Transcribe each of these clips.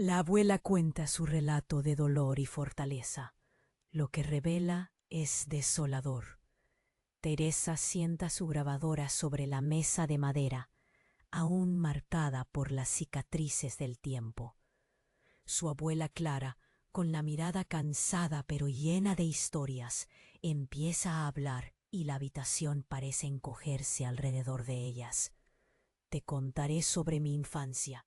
La abuela cuenta su relato de dolor y fortaleza. Lo que revela es desolador. Teresa sienta su grabadora sobre la mesa de madera, aún marcada por las cicatrices del tiempo. Su abuela Clara, con la mirada cansada pero llena de historias, empieza a hablar y la habitación parece encogerse alrededor de ellas. Te contaré sobre mi infancia,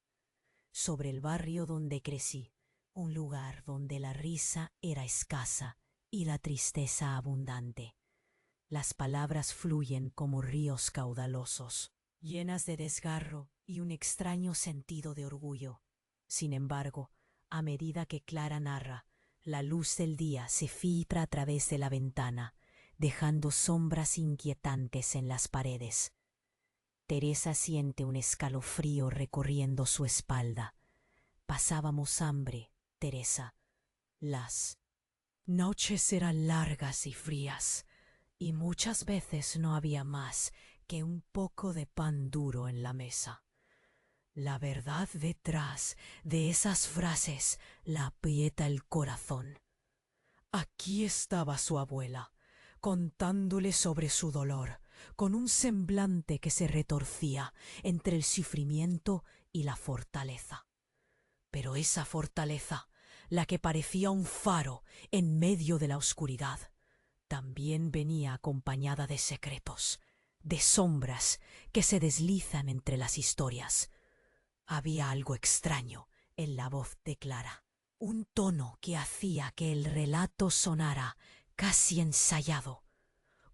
sobre el barrio donde crecí, un lugar donde la risa era escasa y la tristeza abundante. Las palabras fluyen como ríos caudalosos, llenas de desgarro y un extraño sentido de orgullo. Sin embargo, a medida que Clara narra, la luz del día se filtra a través de la ventana, dejando sombras inquietantes en las paredes. Teresa siente un escalofrío recorriendo su espalda. Pasábamos hambre, Teresa. Las noches eran largas y frías, y muchas veces no había más que un poco de pan duro en la mesa. La verdad detrás de esas frases la aprieta el corazón. Aquí estaba su abuela, contándole sobre su dolor, con un semblante que se retorcía entre el sufrimiento y la fortaleza. Pero esa fortaleza, la que parecía un faro en medio de la oscuridad, también venía acompañada de secretos, de sombras que se deslizan entre las historias. Había algo extraño en la voz de Clara, un tono que hacía que el relato sonara casi ensayado,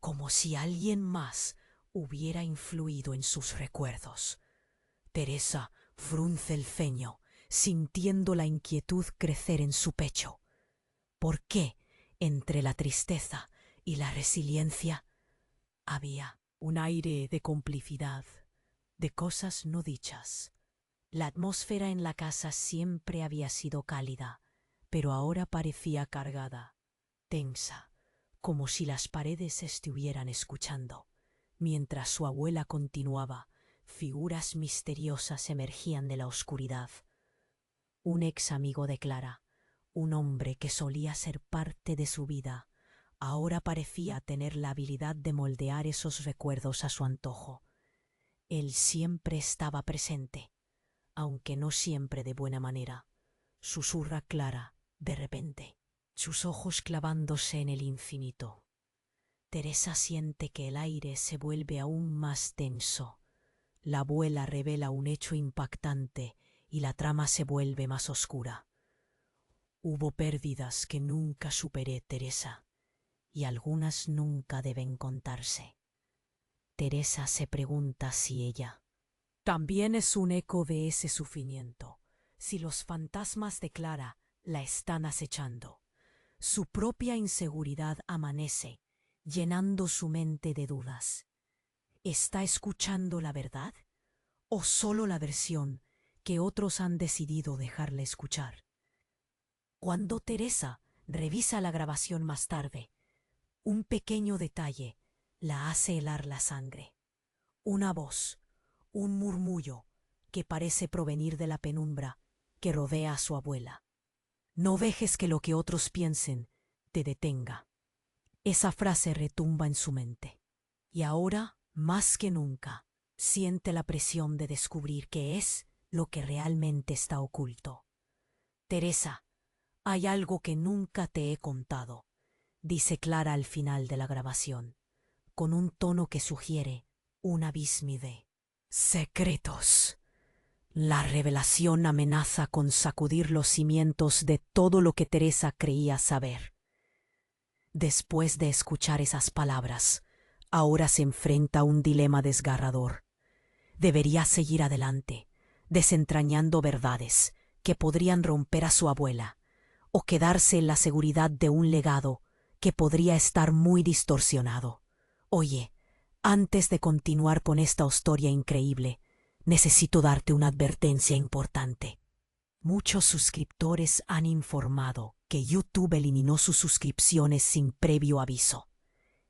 como si alguien más hubiera influido en sus recuerdos. Teresa frunce el ceño, sintiendo la inquietud crecer en su pecho. ¿Por qué, entre la tristeza y la resiliencia, había un aire de complicidad, de cosas no dichas? La atmósfera en la casa siempre había sido cálida, pero ahora parecía cargada, tensa, como si las paredes estuvieran escuchando. Mientras su abuela continuaba, figuras misteriosas emergían de la oscuridad. Un ex amigo de Clara, un hombre que solía ser parte de su vida, ahora parecía tener la habilidad de moldear esos recuerdos a su antojo. Él siempre estaba presente, aunque no siempre de buena manera, susurra Clara de repente, sus ojos clavándose en el infinito. Teresa siente que el aire se vuelve aún más tenso. La abuela revela un hecho impactante y la trama se vuelve más oscura. Hubo pérdidas que nunca superé, Teresa, y algunas nunca deben contarse. Teresa se pregunta si ella también es un eco de ese sufrimiento, si los fantasmas de Clara la están acechando. Su propia inseguridad amanece, llenando su mente de dudas. ¿Está escuchando la verdad o solo la versión que otros han decidido dejarle escuchar? Cuando Teresa revisa la grabación más tarde, un pequeño detalle la hace helar la sangre. Una voz, un murmullo que parece provenir de la penumbra que rodea a su abuela. No dejes que lo que otros piensen te detenga. Esa frase retumba en su mente. Y ahora, más que nunca, siente la presión de descubrir qué es lo que realmente está oculto. Teresa, hay algo que nunca te he contado, dice Clara al final de la grabación, con un tono que sugiere un abismo de secretos. La revelación amenaza con sacudir los cimientos de todo lo que Teresa creía saber. Después de escuchar esas palabras, ahora se enfrenta a un dilema desgarrador. Debería seguir adelante, desentrañando verdades que podrían romper a su abuela, o quedarse en la seguridad de un legado que podría estar muy distorsionado. Oye, antes de continuar con esta historia increíble, necesito darte una advertencia importante. Muchos suscriptores han informado que YouTube eliminó sus suscripciones sin previo aviso.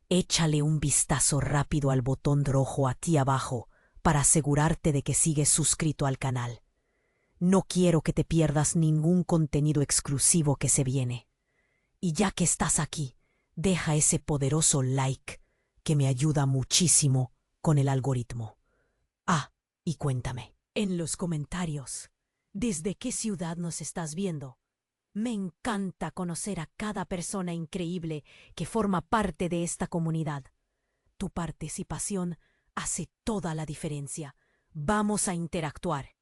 Échale un vistazo rápido al botón rojo aquí abajo para asegurarte de que sigues suscrito al canal. No quiero que te pierdas ningún contenido exclusivo que se viene. Y ya que estás aquí, deja ese poderoso like que me ayuda muchísimo con el algoritmo. Ah, y cuéntame en los comentarios, ¿desde qué ciudad nos estás viendo? Me encanta conocer a cada persona increíble que forma parte de esta comunidad. Tu participación hace toda la diferencia. Vamos a interactuar.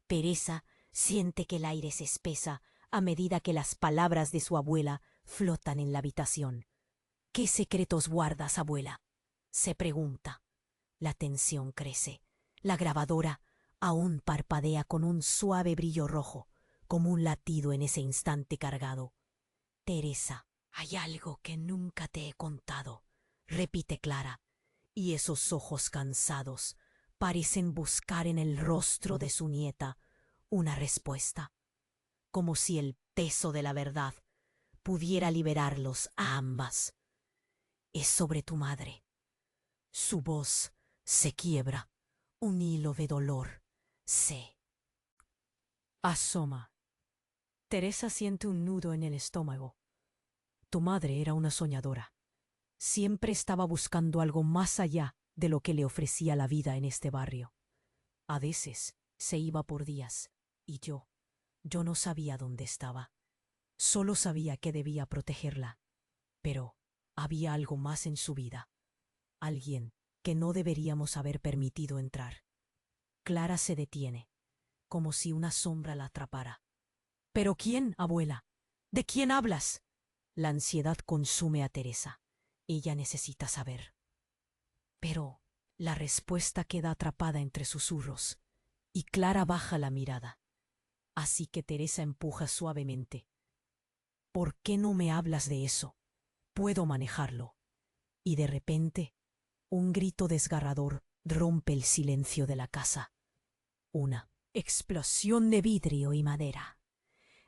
Teresa siente que el aire se espesa a medida que las palabras de su abuela flotan en la habitación. ¿Qué secretos guardas, abuela?, se pregunta. La tensión crece. La grabadora aún parpadea con un suave brillo rojo, como un latido en ese instante cargado. Teresa, hay algo que nunca te he contado, repite Clara, y esos ojos cansados parecen buscar en el rostro de su nieta una respuesta, como si el peso de la verdad pudiera liberarlos a ambas. Es sobre tu madre. Su voz se quiebra, un hilo de dolor se asoma. Teresa siente un nudo en el estómago. Tu madre era una soñadora. Siempre estaba buscando algo más allá de lo que le ofrecía la vida en este barrio. A veces se iba por días, y yo no sabía dónde estaba. Solo sabía que debía protegerla. Pero había algo más en su vida. Alguien que no deberíamos haber permitido entrar. Clara se detiene, como si una sombra la atrapara. ¿Pero quién, abuela? ¿De quién hablas? La ansiedad consume a Teresa. Ella necesita saber. Pero la respuesta queda atrapada entre susurros, y Clara baja la mirada. Así que Teresa empuja suavemente. ¿Por qué no me hablas de eso? Puedo manejarlo. Y de repente, un grito desgarrador rompe el silencio de la casa. Una explosión de vidrio y madera.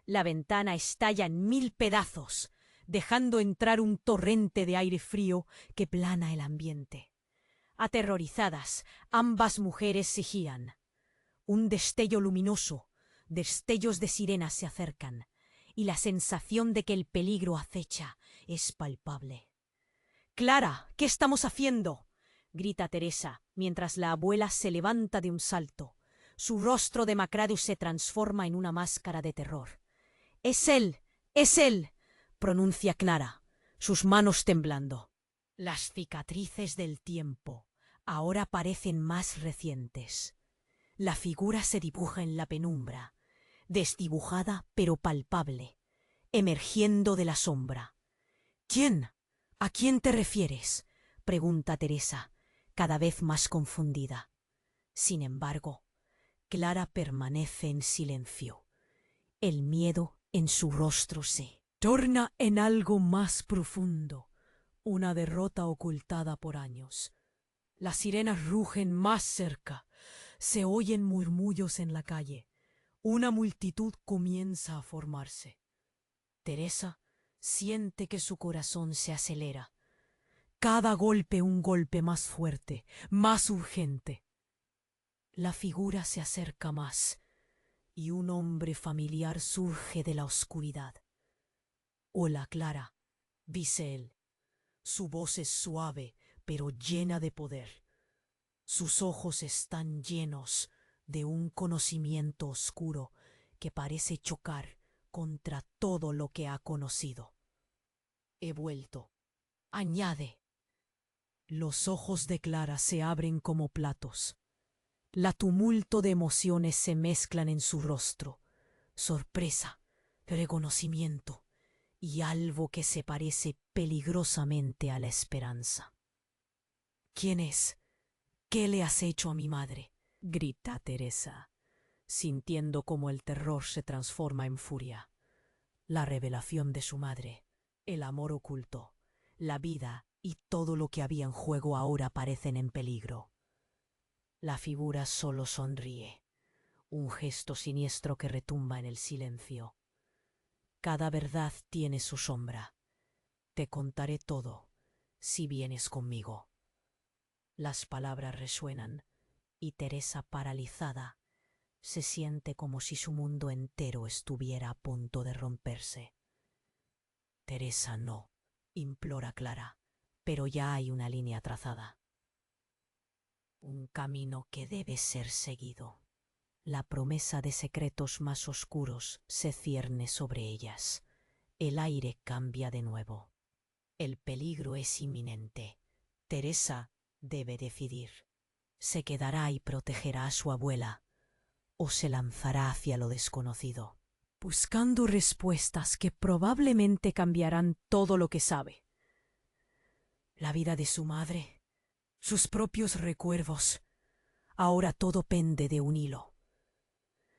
La ventana estalla en 1000 pedazos, dejando entrar un torrente de aire frío que plana el ambiente. Aterrorizadas, ambas mujeres sigían. Un destello luminoso, destellos de sirenas se acercan, y la sensación de que el peligro acecha es palpable. «Clara, ¿qué estamos haciendo?», grita Teresa, mientras la abuela se levanta de un salto. Su rostro demacrado se transforma en una máscara de terror. «¡Es él! ¡Es él!», pronuncia Clara, sus manos temblando. Las cicatrices del tiempo ahora parecen más recientes. La figura se dibuja en la penumbra, desdibujada pero palpable, emergiendo de la sombra. «¿Quién? ¿A quién te refieres?», pregunta Teresa, cada vez más confundida. Sin embargo, Clara permanece en silencio. El miedo en su rostro se torna en algo más profundo, una derrota ocultada por años. Las sirenas rugen más cerca, se oyen murmullos en la calle. Una multitud comienza a formarse. Teresa siente que su corazón se acelera. Cada golpe un golpe más fuerte, más urgente. La figura se acerca más, y un hombre familiar surge de la oscuridad. «Hola, Clara», dice él. Su voz es suave, pero llena de poder. Sus ojos están llenos de un conocimiento oscuro que parece chocar contra todo lo que ha conocido. «He vuelto», añade. Los ojos de Clara se abren como platos. La tumulto de emociones se mezclan en su rostro. Sorpresa, reconocimiento y algo que se parece peligrosamente a la esperanza. «¿Quién es? ¿Qué le has hecho a mi madre?», grita Teresa, sintiendo cómo el terror se transforma en furia. La revelación de su madre, el amor oculto, la vida y todo lo que había en juego ahora parecen en peligro. La figura solo sonríe, un gesto siniestro que retumba en el silencio. «Cada verdad tiene su sombra. Te contaré todo, si vienes conmigo». Las palabras resuenan, y Teresa, paralizada, Se siente como si su mundo entero estuviera a punto de romperse. Teresa, no, implora Clara, pero ya hay una línea trazada. Un camino que debe ser seguido. La promesa de secretos más oscuros se cierne sobre ellas. El aire cambia de nuevo. El peligro es inminente. Teresa debe decidir. ¿Se quedará y protegerá a su abuela o se lanzará hacia lo desconocido, buscando respuestas que probablemente cambiarán todo lo que sabe? La vida de su madre, sus propios recuerdos. Ahora todo pende de un hilo.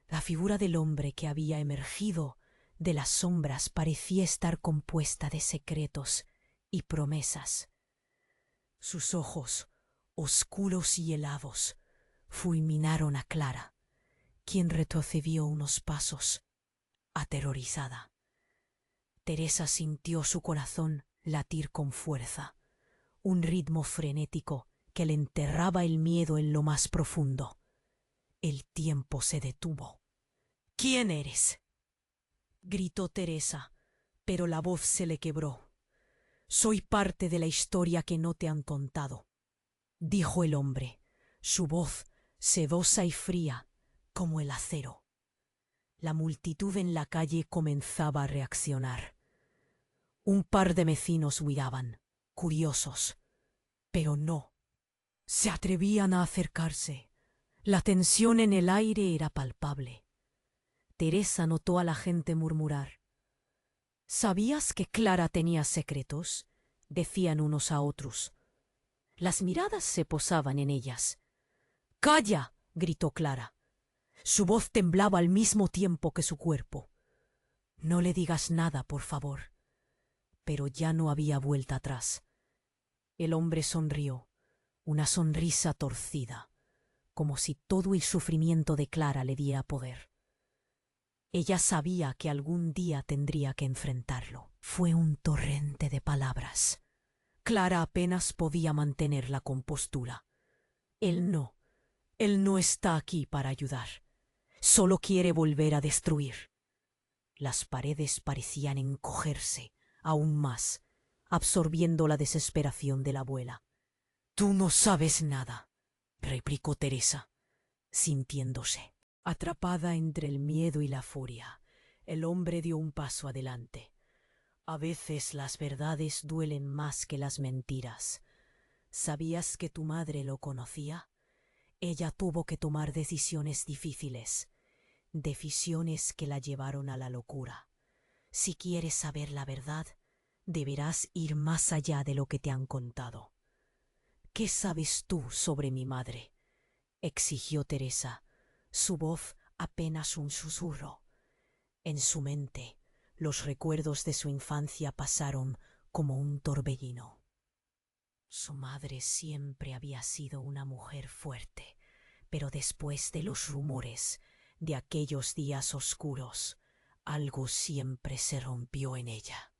La figura del hombre que había emergido de las sombras parecía estar compuesta de secretos y promesas. Sus ojos, oscuros y helados, fulminaron a Clara, quien retrocedió unos pasos, aterrorizada. Teresa sintió su corazón latir con fuerza, un ritmo frenético que le enterraba el miedo en lo más profundo. El tiempo se detuvo. —¿Quién eres? —gritó Teresa, pero la voz se le quebró. —Soy parte de la historia que no te han contado —dijo el hombre, su voz sedosa y fría como el acero. La multitud en la calle comenzaba a reaccionar. Un par de vecinos huidaban, curiosos, pero no se atrevían a acercarse. La tensión en el aire era palpable. Teresa notó a la gente murmurar. —¿Sabías que Clara tenía secretos? —decían unos a otros. Las miradas se posaban en ellas. —¡Calla! —gritó Clara. Su voz temblaba al mismo tiempo que su cuerpo. —No le digas nada, por favor. Pero ya no había vuelta atrás. El hombre sonrió, una sonrisa torcida, como si todo el sufrimiento de Clara le diera poder. Ella sabía que algún día tendría que enfrentarlo. Fue un torrente de palabras. Clara apenas podía mantener la compostura. Él no está aquí para ayudar. Solo quiere volver a destruir. Las paredes parecían encogerse aún más, absorbiendo la desesperación de la abuela. —Tú no sabes nada —replicó Teresa, sintiéndose atrapada entre el miedo y la furia. El hombre dio un paso adelante. A veces las verdades duelen más que las mentiras. ¿Sabías que tu madre lo conocía? Ella tuvo que tomar decisiones difíciles, decisiones que la llevaron a la locura. Si quieres saber la verdad, deberás ir más allá de lo que te han contado. —¿Qué sabes tú sobre mi madre? —exigió Teresa, su voz apenas un susurro. En su mente, los recuerdos de su infancia pasaron como un torbellino. Su madre siempre había sido una mujer fuerte, pero después de los rumores de aquellos días oscuros, algo siempre se rompió en ella.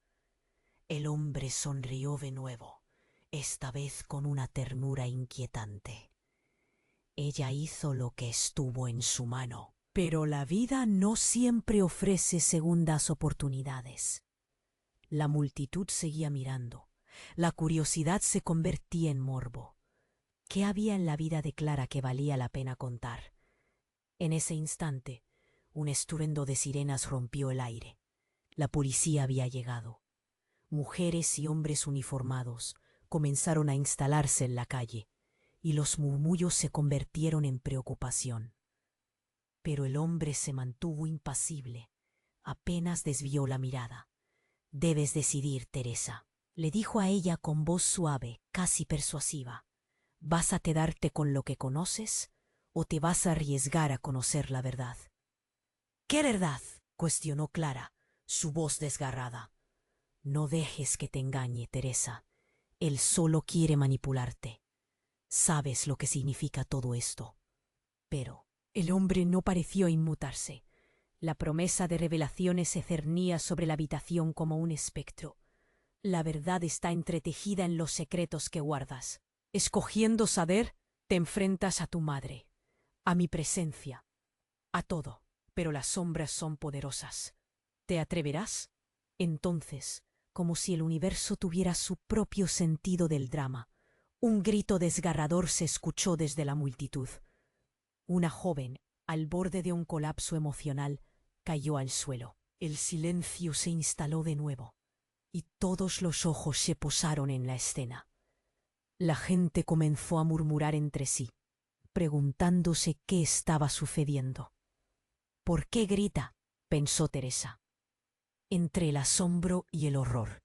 El hombre sonrió de nuevo, esta vez con una ternura inquietante. Ella hizo lo que estuvo en su mano, pero la vida no siempre ofrece segundas oportunidades. La multitud seguía mirando. La curiosidad se convertía en morbo. ¿Qué había en la vida de Clara que valía la pena contar? En ese instante, un estruendo de sirenas rompió el aire. La policía había llegado. Mujeres y hombres uniformados comenzaron a instalarse en la calle, y los murmullos se convirtieron en preocupación. Pero el hombre se mantuvo impasible. Apenas desvió la mirada. —Debes decidir, Teresa —le dijo a ella con voz suave, casi persuasiva—. ¿Vas a quedarte con lo que conoces o te vas a arriesgar a conocer la verdad? —¿Qué verdad? —cuestionó Clara, su voz desgarrada. No dejes que te engañe, Teresa. Él solo quiere manipularte. Sabes lo que significa todo esto. Pero el hombre no pareció inmutarse. La promesa de revelaciones se cernía sobre la habitación como un espectro. La verdad está entretejida en los secretos que guardas. Escogiendo saber, te enfrentas a tu madre, a mi presencia. A todo, pero las sombras son poderosas. ¿Te atreverás? Entonces, como si el universo tuviera su propio sentido del drama, un grito desgarrador se escuchó desde la multitud. Una joven, al borde de un colapso emocional, cayó al suelo. El silencio se instaló de nuevo, y todos los ojos se posaron en la escena. La gente comenzó a murmurar entre sí, preguntándose qué estaba sucediendo. ¿Por qué grita?, pensó Teresa, entre el asombro y el horror.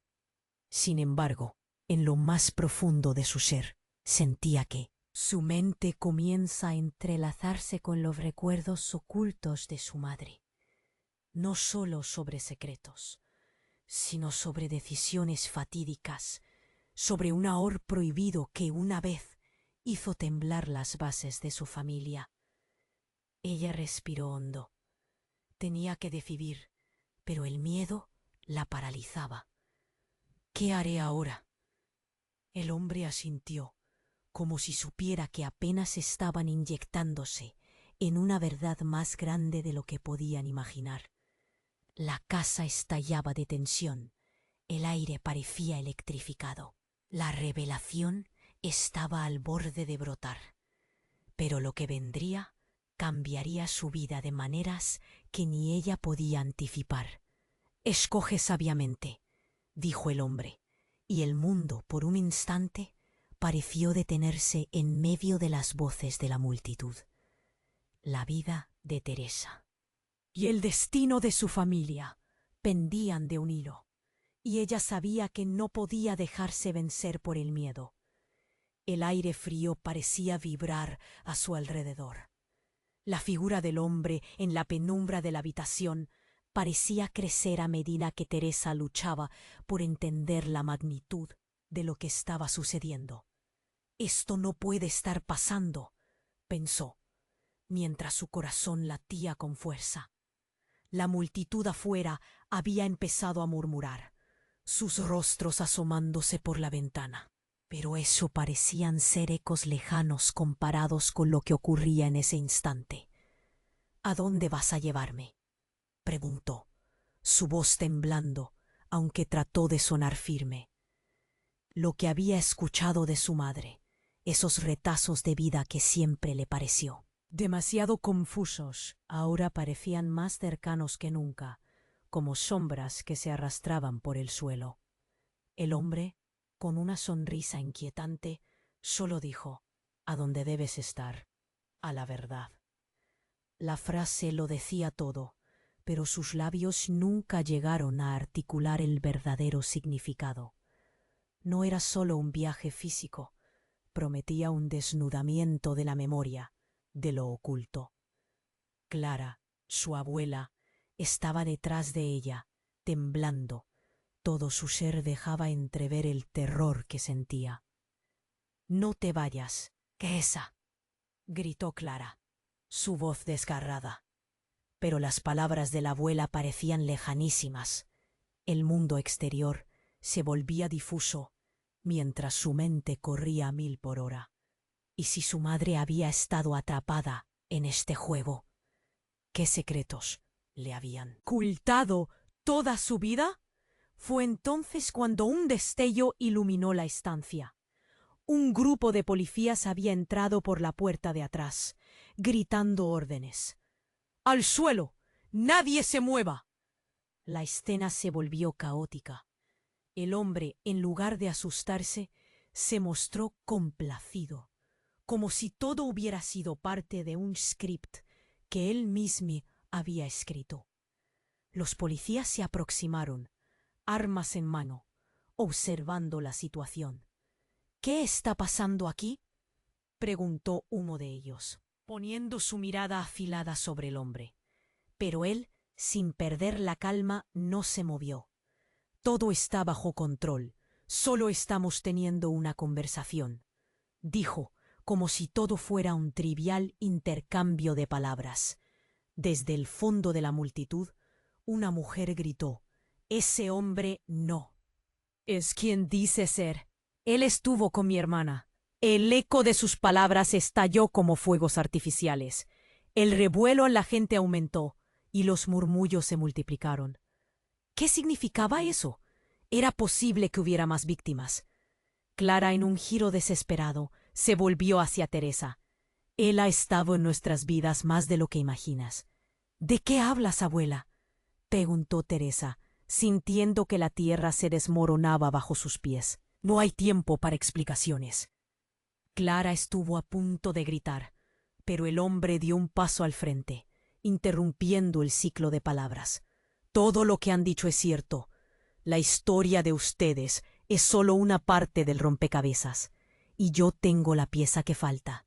Sin embargo, en lo más profundo de su ser, sentía que su mente comienza a entrelazarse con los recuerdos ocultos de su madre, no solo sobre secretos, sino sobre decisiones fatídicas, sobre un ahor prohibido que una vez hizo temblar las bases de su familia. Ella respiró hondo. Tenía que decidir, pero el miedo la paralizaba. ¿Qué haré ahora? El hombre asintió, como si supiera que apenas estaban inyectándose en una verdad más grande de lo que podían imaginar. La casa estallaba de tensión, el aire parecía electrificado. La revelación estaba al borde de brotar, pero lo que vendría cambiaría su vida de maneras que ni ella podía anticipar. «Escoge sabiamente», dijo el hombre, y el mundo, por un instante, pareció detenerse en medio de las voces de la multitud. La vida de Teresa y el destino de su familia pendían de un hilo, y ella sabía que no podía dejarse vencer por el miedo. El aire frío parecía vibrar a su alrededor. La figura del hombre en la penumbra de la habitación parecía crecer a medida que Teresa luchaba por entender la magnitud de lo que estaba sucediendo. «Esto no puede estar pasando», pensó, mientras su corazón latía con fuerza. La multitud afuera había empezado a murmurar, sus rostros asomándose por la ventana. Pero eso parecían ser ecos lejanos comparados con lo que ocurría en ese instante. «¿A dónde vas a llevarme?», preguntó, su voz temblando, aunque trató de sonar firme. Lo que había escuchado de su madre, esos retazos de vida que siempre le pareció demasiado confusos, ahora parecían más cercanos que nunca, como sombras que se arrastraban por el suelo. El hombre, con una sonrisa inquietante, solo dijo: «A donde debes estar, a la verdad». La frase lo decía todo, pero sus labios nunca llegaron a articular el verdadero significado. No era solo un viaje físico, prometía un desnudamiento de la memoria, de lo oculto. Clara, su abuela, estaba detrás de ella, temblando. Todo su ser dejaba entrever el terror que sentía. «No te vayas, Teresa», gritó Clara, su voz desgarrada. Pero las palabras de la abuela parecían lejanísimas. El mundo exterior se volvía difuso, mientras su mente corría a 1000 por hora. ¿Y si su madre había estado atrapada en este juego? ¿Qué secretos le habían ocultado toda su vida? Fue entonces cuando un destello iluminó la estancia. Un grupo de policías había entrado por la puerta de atrás, gritando órdenes. «¡Al suelo! ¡Nadie se mueva!». La escena se volvió caótica. El hombre, en lugar de asustarse, se mostró complacido, como si todo hubiera sido parte de un script que él mismo había escrito. Los policías se aproximaron, armas en mano, observando la situación. «¿Qué está pasando aquí?», preguntó uno de ellos, poniendo su mirada afilada sobre el hombre. Pero él, sin perder la calma, no se movió. «Todo está bajo control. Solo estamos teniendo una conversación», dijo, como si todo fuera un trivial intercambio de palabras. Desde el fondo de la multitud, una mujer gritó: «Ese hombre no es quien dice ser. Él estuvo con mi hermana». El eco de sus palabras estalló como fuegos artificiales. El revuelo en la gente aumentó y los murmullos se multiplicaron. ¿Qué significaba eso? Era posible que hubiera más víctimas. Clara, en un giro desesperado, se volvió hacia Teresa. Él ha estado en nuestras vidas más de lo que imaginas. ¿De qué hablas, abuela?, preguntó Teresa, sintiendo que la tierra se desmoronaba bajo sus pies. No hay tiempo para explicaciones. Clara estuvo a punto de gritar, pero el hombre dio un paso al frente, interrumpiendo el ciclo de palabras. Todo lo que han dicho es cierto. La historia de ustedes es solo una parte del rompecabezas, y yo tengo la pieza que falta.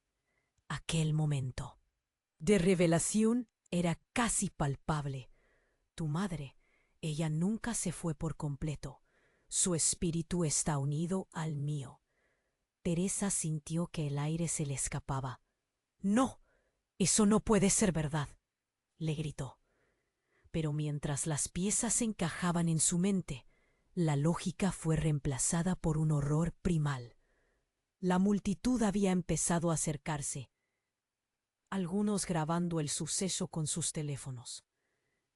Aquel momento de revelación era casi palpable. Tu madre, ella nunca se fue por completo. Su espíritu está unido al mío. Teresa sintió que el aire se le escapaba. No, eso no puede ser verdad, le gritó. Pero mientras las piezas se encajaban en su mente, la lógica fue reemplazada por un horror primal. La multitud había empezado a acercarse, algunos grabando el suceso con sus teléfonos.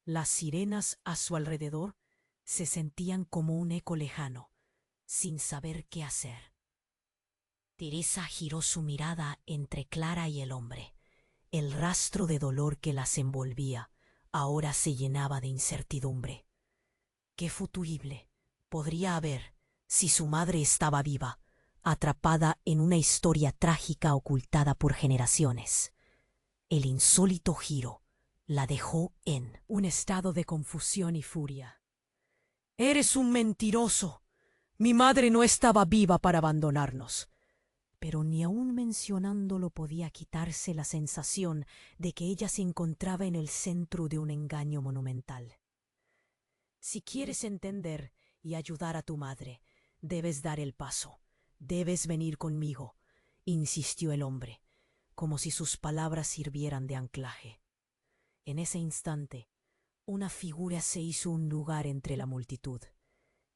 Las sirenas a su alrededor se sentían como un eco lejano, sin saber qué hacer. Teresa giró su mirada entre Clara y el hombre. El rastro de dolor que las envolvía ahora se llenaba de incertidumbre. Qué futurible podría haber si su madre estaba viva, atrapada en una historia trágica ocultada por generaciones. El insólito giro la dejó en un estado de confusión y furia. «Eres un mentiroso. Mi madre no estaba viva para abandonarnos». Pero ni aun mencionándolo podía quitarse la sensación de que ella se encontraba en el centro de un engaño monumental. Si quieres entender y ayudar a tu madre, debes dar el paso. Debes venir conmigo, insistió el hombre, como si sus palabras sirvieran de anclaje. En ese instante, una figura se hizo un lugar entre la multitud.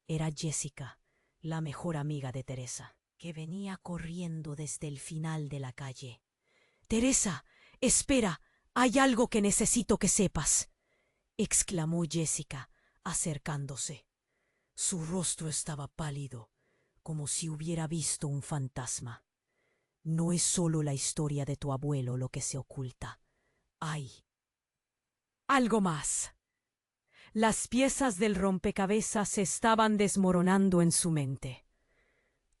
Era Jessica, la mejor amiga de Teresa, que venía corriendo desde el final de la calle. «Teresa, espera, hay algo que necesito que sepas», exclamó Jessica, acercándose. Su rostro estaba pálido, como si hubiera visto un fantasma. «No es solo la historia de tu abuelo lo que se oculta. Hay algo más». Las piezas del rompecabezas se estaban desmoronando en su mente.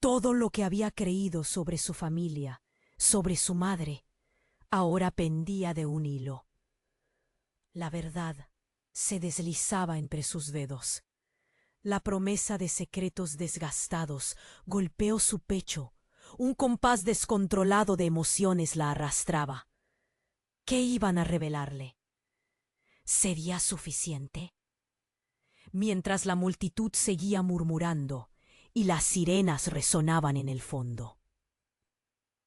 Todo lo que había creído sobre su familia, sobre su madre, ahora pendía de un hilo. La verdad se deslizaba entre sus dedos. La promesa de secretos desgastados golpeó su pecho. Un compás descontrolado de emociones la arrastraba. ¿Qué iban a revelarle? ¿Sería suficiente? Mientras la multitud seguía murmurando y las sirenas resonaban en el fondo.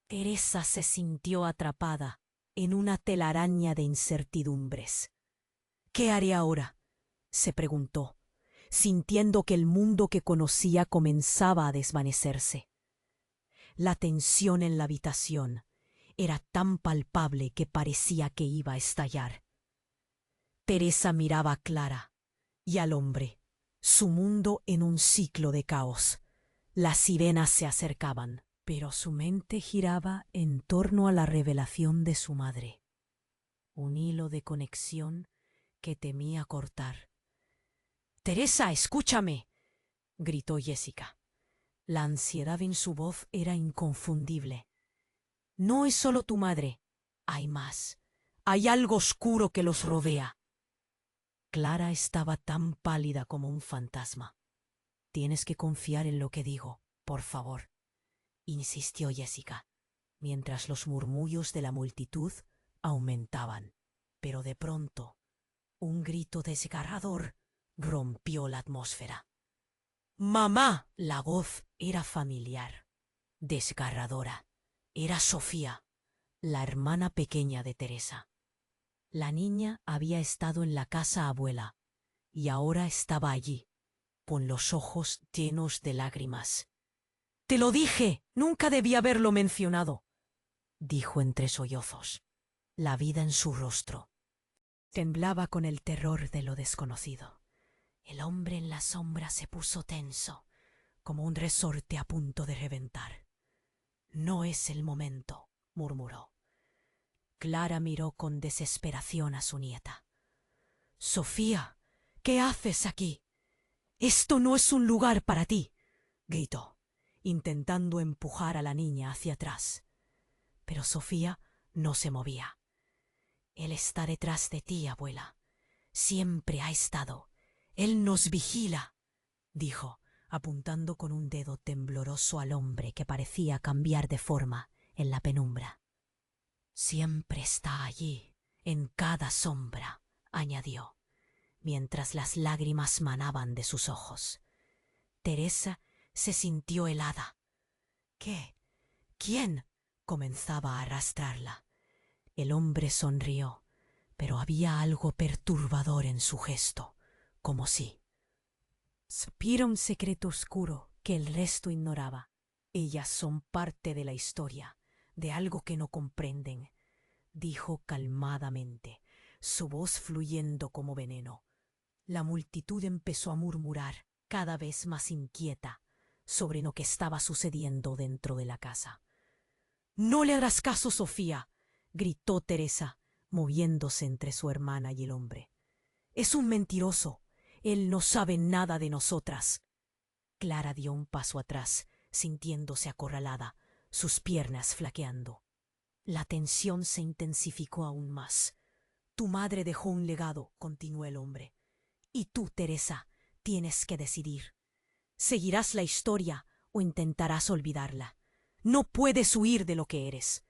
Teresa se sintió atrapada en una telaraña de incertidumbres. ¿Qué haré ahora?, se preguntó, sintiendo que el mundo que conocía comenzaba a desvanecerse. La tensión en la habitación era tan palpable que parecía que iba a estallar. Teresa miraba a Clara y al hombre, su mundo en un ciclo de caos. Las sirenas se acercaban, pero su mente giraba en torno a la revelación de su madre. Un hilo de conexión que temía cortar. «Teresa, escúchame», gritó Jessica. La ansiedad en su voz era inconfundible. «No es solo tu madre. Hay más. Hay algo oscuro que los rodea». Clara estaba tan pálida como un fantasma. «Tienes que confiar en lo que digo, por favor», insistió Jessica, mientras los murmullos de la multitud aumentaban. Pero de pronto, un grito desgarrador rompió la atmósfera. «¡Mamá!». La voz era familiar, desgarradora. Era Sofía, la hermana pequeña de Teresa. La niña había estado en la casa abuela y ahora estaba allí, con los ojos llenos de lágrimas. «Te lo dije, nunca debí haberlo mencionado», dijo entre sollozos. la vida en su rostro. Temblaba con el terror de lo desconocido. El hombre en la sombra se puso tenso, como un resorte a punto de reventar. No es el momento, murmuró. Clara miró con desesperación a su nieta. Sofía, ¿qué haces aquí? Esto no es un lugar para ti, gritó, intentando empujar a la niña hacia atrás. Pero Sofía no se movía. Él está detrás de ti, abuela. Siempre ha estado. Él nos vigila, dijo, apuntando con un dedo tembloroso al hombre que parecía cambiar de forma en la penumbra. Siempre está allí, en cada sombra, añadió, mientras las lágrimas manaban de sus ojos. Teresa se sintió helada. ¿Qué? ¿Quién? Comenzaba a arrastrarla. El hombre sonrió, pero había algo perturbador en su gesto, como si supiera un secreto oscuro que el resto ignoraba. Ellas son parte de la historia, de algo que no comprenden, dijo calmadamente, su voz fluyendo como veneno. La multitud empezó a murmurar, cada vez más inquieta, sobre lo que estaba sucediendo dentro de la casa. «No le harás caso, Sofía», gritó Teresa, moviéndose entre su hermana y el hombre. «Es un mentiroso. Él no sabe nada de nosotras». Clara dio un paso atrás, sintiéndose acorralada, sus piernas flaqueando. La tensión se intensificó aún más. «Tu madre dejó un legado», continuó el hombre. «Y tú, Teresa, tienes que decidir. ¿Seguirás la historia o intentarás olvidarla? No puedes huir de lo que eres».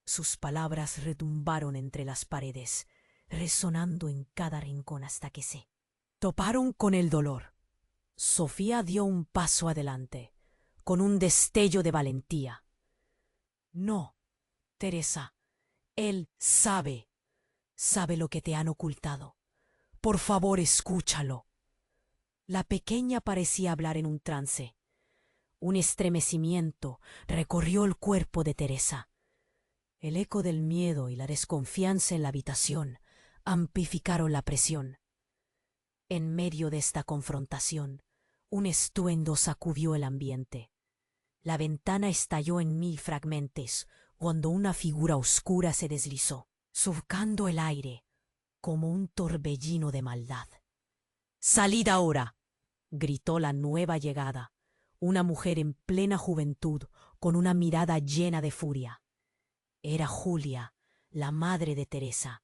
Sus palabras retumbaron entre las paredes, resonando en cada rincón hasta que se toparon con el dolor. Sofía dio un paso adelante, con un destello de valentía. «No, Teresa, él sabe lo que te han ocultado. Por favor, escúchalo». La pequeña parecía hablar en un trance. Un estremecimiento recorrió el cuerpo de Teresa. El eco del miedo y la desconfianza en la habitación amplificaron la presión. En medio de esta confrontación, un estruendo sacudió el ambiente. La ventana estalló en mil fragmentos cuando una figura oscura se deslizó, surcando el aire como un torbellino de maldad. «¡Salid ahora!», gritó la nueva llegada, una mujer en plena juventud con una mirada llena de furia. Era Julia, la madre de Teresa,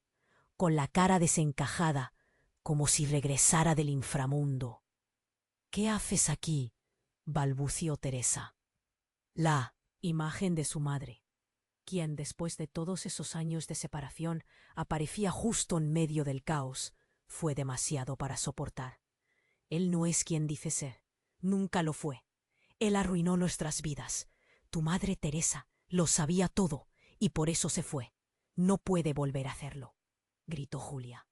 con la cara desencajada, como si regresara del inframundo. «¿Qué haces aquí?», balbució Teresa. La imagen de su madre, quien después de todos esos años de separación aparecía justo en medio del caos, fue demasiado para soportar. Él no es quien dice ser, nunca lo fue. Él arruinó nuestras vidas. Tu madre Teresa lo sabía todo y por eso se fue. No puede volver a hacerlo», gritó Julia.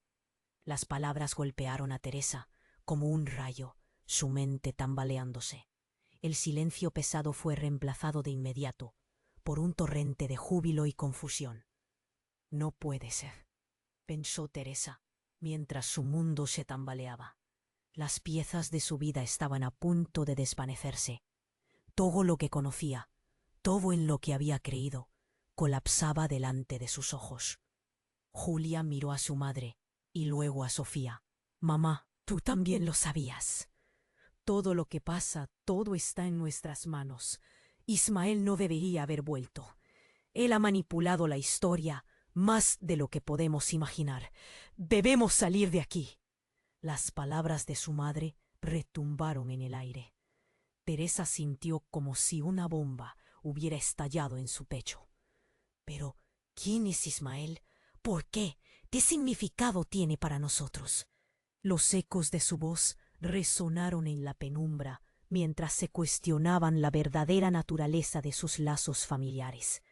Las palabras golpearon a Teresa como un rayo, su mente tambaleándose. El silencio pesado fue reemplazado de inmediato por un torrente de júbilo y confusión. «No puede ser», pensó Teresa, mientras su mundo se tambaleaba. Las piezas de su vida estaban a punto de desvanecerse. Todo lo que conocía, todo en lo que había creído, colapsaba delante de sus ojos. Julia miró a su madre y luego a Sofía. «Mamá, tú también lo sabías. Todo lo que pasa, todo está en nuestras manos. Ismael no debería haber vuelto. Él ha manipulado la historia más de lo que podemos imaginar. Debemos salir de aquí». Las palabras de su madre retumbaron en el aire. Teresa sintió como si una bomba hubiera estallado en su pecho. «Pero, ¿quién es Ismael? ¿Por qué? ¿Qué significado tiene para nosotros?». Los ecos de su voz resonaron en la penumbra mientras se cuestionaban la verdadera naturaleza de sus lazos familiares.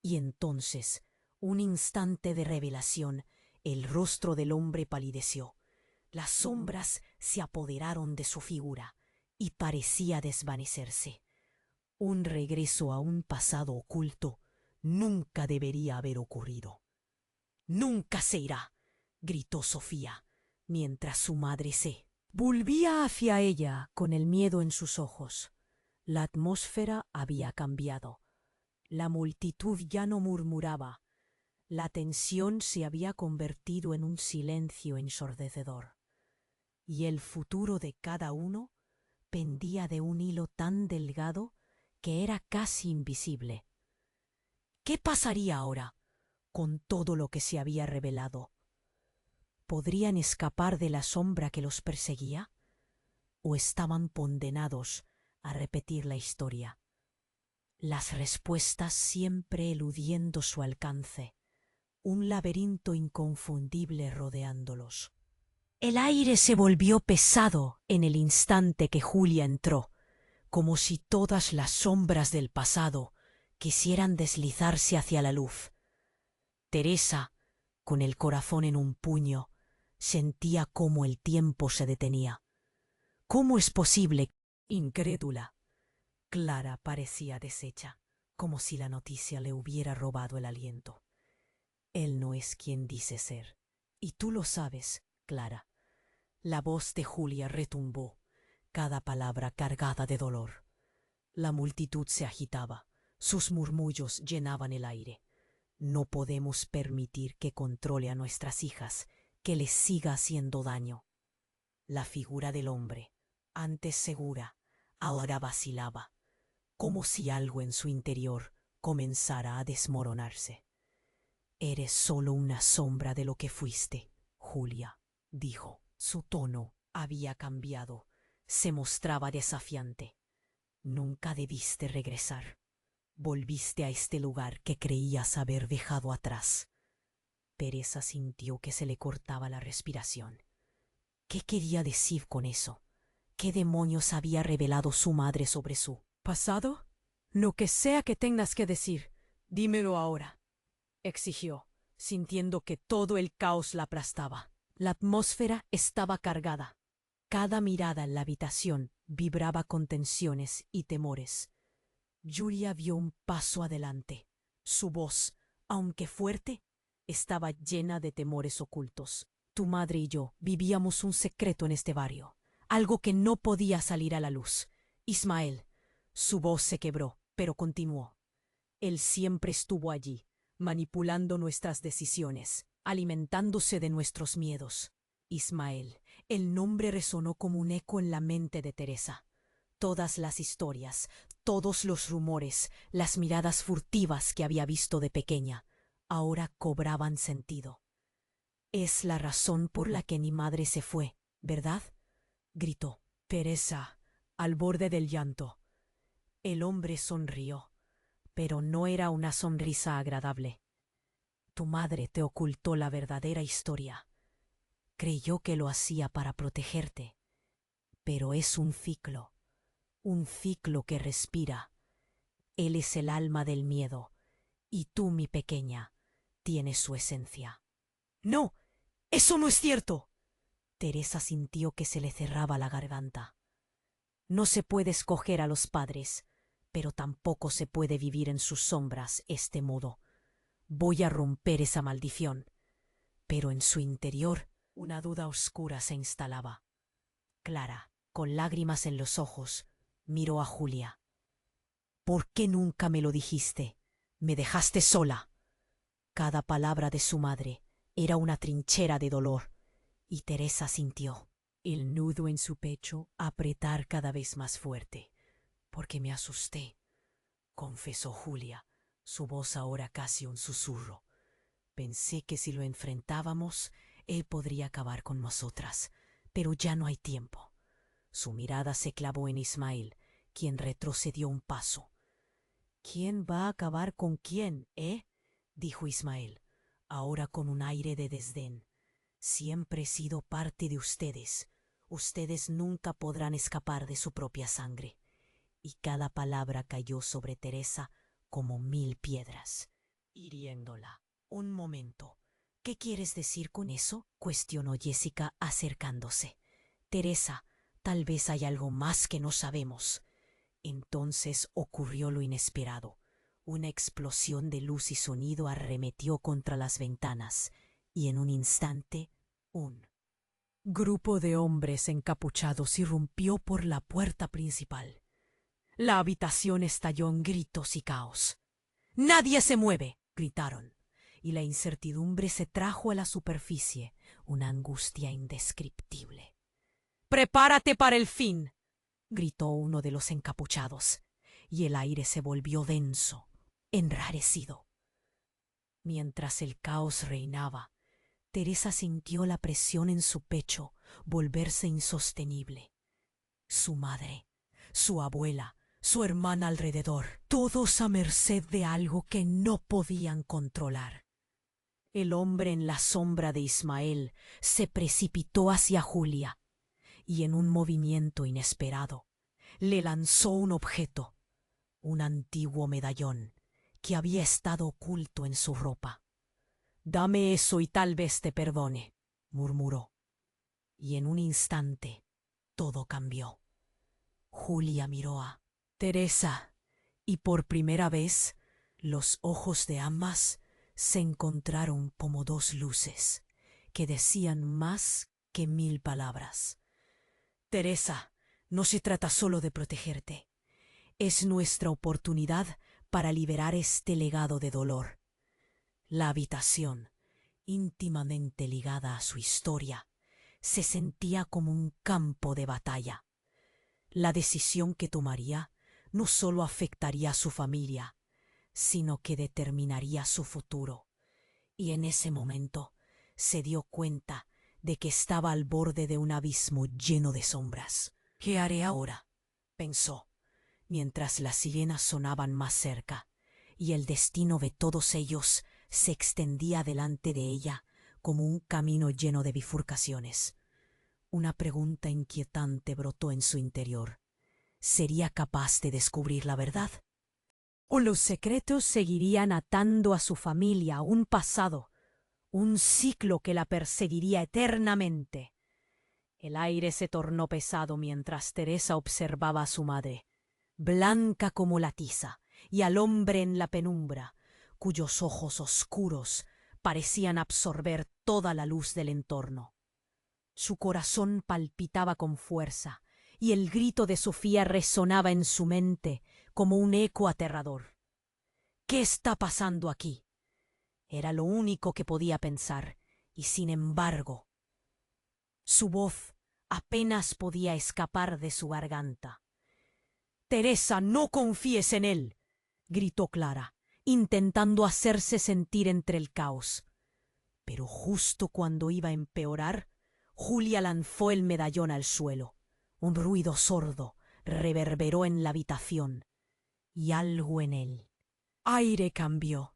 Y entonces, un instante de revelación, el rostro del hombre palideció. Las sombras se apoderaron de su figura y parecía desvanecerse. Un regreso a un pasado oculto nunca debería haber ocurrido. Nunca se irá, gritó Sofía, mientras su madre se volvía hacia ella con el miedo en sus ojos. La atmósfera había cambiado. La multitud ya no murmuraba. La tensión se había convertido en un silencio ensordecedor. Y el futuro de cada uno pendía de un hilo tan delgado que era casi invisible. ¿Qué pasaría ahora con todo lo que se había revelado? ¿Podrían escapar de la sombra que los perseguía? ¿O estaban condenados a repetir la historia? Las respuestas siempre eludiendo su alcance, un laberinto inconfundible rodeándolos. El aire se volvió pesado en el instante que Julia entró, como si todas las sombras del pasado quisieran deslizarse hacia la luz. Teresa, con el corazón en un puño, sentía cómo el tiempo se detenía. ¿Cómo es posible? Incrédula. Clara parecía deshecha, como si la noticia le hubiera robado el aliento. Él no es quien dice ser, y tú lo sabes, Clara. La voz de Julia retumbó, cada palabra cargada de dolor. La multitud se agitaba, sus murmullos llenaban el aire. No podemos permitir que controle a nuestras hijas, que les siga haciendo daño. La figura del hombre, antes segura, ahora vacilaba, como si algo en su interior comenzara a desmoronarse. Eres solo una sombra de lo que fuiste, Julia, dijo. Su tono había cambiado, se mostraba desafiante. Nunca debiste regresar. Volviste a este lugar que creías haber dejado atrás. Teresa sintió que se le cortaba la respiración. ¿Qué quería decir con eso? ¿Qué demonios había revelado su madre sobre su pasado? Lo que sea que tengas que decir, dímelo ahora, exigió, sintiendo que todo el caos la aplastaba. La atmósfera estaba cargada. Cada mirada en la habitación vibraba con tensiones y temores. Julia vio un paso adelante. Su voz, aunque fuerte, estaba llena de temores ocultos. Tu madre y yo vivíamos un secreto en este barrio, algo que no podía salir a la luz. Ismael. Su voz se quebró, pero continuó. Él siempre estuvo allí, manipulando nuestras decisiones, alimentándose de nuestros miedos. Ismael. El nombre resonó como un eco en la mente de Teresa. Todas las historias, todos los rumores, las miradas furtivas que había visto de pequeña, ahora cobraban sentido. Es la razón por la que mi madre se fue, ¿verdad? Gritó. Teresa, al borde del llanto. El hombre sonrió, pero no era una sonrisa agradable. Tu madre te ocultó la verdadera historia. Creyó que lo hacía para protegerte, pero es un ciclo que respira. Él es el alma del miedo, y tú, mi pequeña, tienes su esencia. ¡No! ¡Eso no es cierto! Teresa sintió que se le cerraba la garganta. No se puede escoger a los padres, pero tampoco se puede vivir en sus sombras este modo. Voy a romper esa maldición. Pero en su interior una duda oscura se instalaba. Clara, con lágrimas en los ojos, miró a Julia. ¿Por qué nunca me lo dijiste? Me dejaste sola. Cada palabra de su madre era una trinchera de dolor, y Teresa sintió el nudo en su pecho apretar cada vez más fuerte. Porque me asusté, confesó Julia, su voz ahora casi un susurro. Pensé que si lo enfrentábamos, él podría acabar con nosotras, pero ya no hay tiempo. Su mirada se clavó en Ismael, quien retrocedió un paso. ¿Quién va a acabar con quién, dijo Ismael, ahora con un aire de desdén. Siempre he sido parte de ustedes. Ustedes nunca podrán escapar de su propia sangre. Y cada palabra cayó sobre Teresa como 1000 piedras, hiriéndola. Un momento. ¿Qué quieres decir con eso? Cuestionó Jessica acercándose. Teresa, tal vez hay algo más que no sabemos. Entonces ocurrió lo inesperado. Una explosión de luz y sonido arremetió contra las ventanas, y en un instante, un grupo de hombres encapuchados irrumpió por la puerta principal. La habitación estalló en gritos y caos. «¡Nadie se mueve!», gritaron, y la incertidumbre se trajo a la superficie, una angustia indescriptible. «¡Prepárate para el fin!», gritó uno de los encapuchados, y el aire se volvió denso, enrarecido. Mientras el caos reinaba, Teresa sintió la presión en su pecho volverse insostenible. Su madre, su abuela, su hermana alrededor, todos a merced de algo que no podían controlar. El hombre en la sombra de Ismael se precipitó hacia Julia y en un movimiento inesperado le lanzó un objeto, un antiguo medallón que había estado oculto en su ropa. «Dame eso y tal vez te perdone», murmuró. Y en un instante todo cambió. Julia miró a Teresa y por primera vez los ojos de ambas se encontraron como dos luces que decían más que 1000 palabras. «Teresa, no se trata solo de protegerte. Es nuestra oportunidad para liberar este legado de dolor». La habitación, íntimamente ligada a su historia, se sentía como un campo de batalla. La decisión que tomaría no solo afectaría a su familia, sino que determinaría su futuro. Y en ese momento se dio cuenta de que estaba al borde de un abismo lleno de sombras. «¿Qué haré ahora?», pensó, mientras las sirenas sonaban más cerca, y el destino de todos ellos se extendía delante de ella como un camino lleno de bifurcaciones. Una pregunta inquietante brotó en su interior. ¿Sería capaz de descubrir la verdad? ¿O los secretos seguirían atando a su familia a un pasado, un ciclo que la perseguiría eternamente? El aire se tornó pesado mientras Teresa observaba a su madre, blanca como la tiza, y al hombre en la penumbra, cuyos ojos oscuros parecían absorber toda la luz del entorno. Su corazón palpitaba con fuerza, y el grito de Sofía resonaba en su mente como un eco aterrador. «¿Qué está pasando aquí?», era lo único que podía pensar, y sin embargo, su voz apenas podía escapar de su garganta. «Teresa, no confíes en él», gritó Clara, intentando hacerse sentir entre el caos. Pero justo cuando iba a empeorar, Julia lanzó el medallón al suelo. Un ruido sordo reverberó en la habitación, y algo en el aire cambió.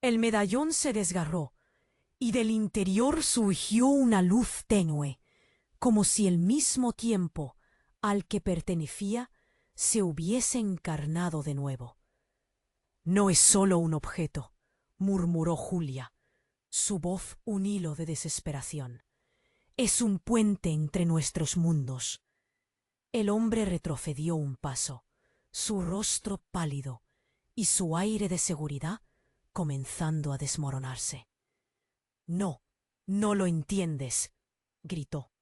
El medallón se desgarró, y del interior surgió una luz tenue, como si el mismo tiempo al que pertenecía se hubiese encarnado de nuevo. «No es solo un objeto», murmuró Julia, su voz un hilo de desesperación. «Es un puente entre nuestros mundos». El hombre retrocedió un paso, su rostro pálido y su aire de seguridad comenzando a desmoronarse. «No, no lo entiendes», gritó,